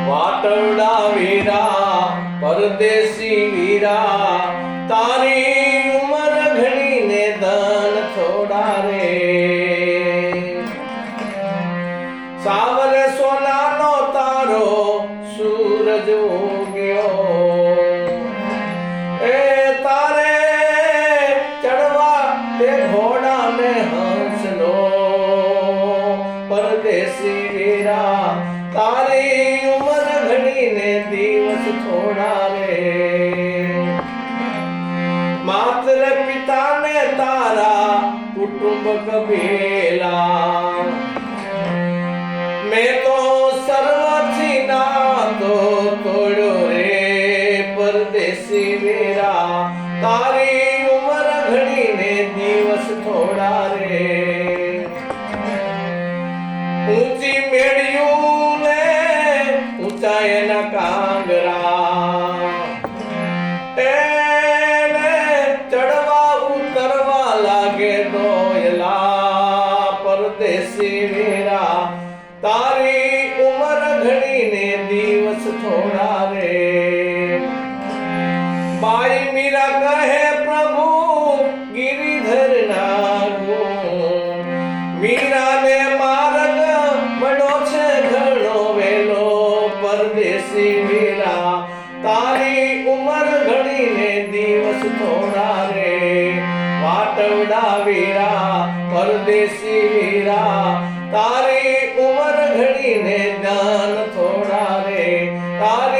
વાટવડા વીરા પરદેશી વીરા તારી ઉમર ઘણી ને ધન થોડા રે સાવરે સોનાનો તારો સૂરજ ઉગ્યો એ તારે ચડવા તે ઘોડા ને હંસલો પરદેશી વીરા તારી ઉમર ઘણી ને દિવસ થોડા રે માત્ર પિતા ને તારા કુટુંબ કબીલા મેં તો સર્વથી નાતો તોડ્યો રે પરદેશી વીરા તારી ઉમર ઘણી ને દિવસ થોડા રે ઊંચી મેળ્યું ને ઊંચા એના કાંગરા એને ચડવા ઉતરવા લાગે ડોયલા પરદેશી વીરા તારી ઉમર ઘણી ને દિવસ થોડા રે બાઈ મીરા કહે પ્રભુ ગિરિધર ના ગુણ મીરા ને માર્ગ બડો છે ઘણો વેલો પરદેશી વીરા તારી ઉમર ઘણી ને દિવસ થોડા રે વાટવડા વીરા પરદેશી વીરા તારી ઉમર ઘણી ને ધન થોડા રે તારી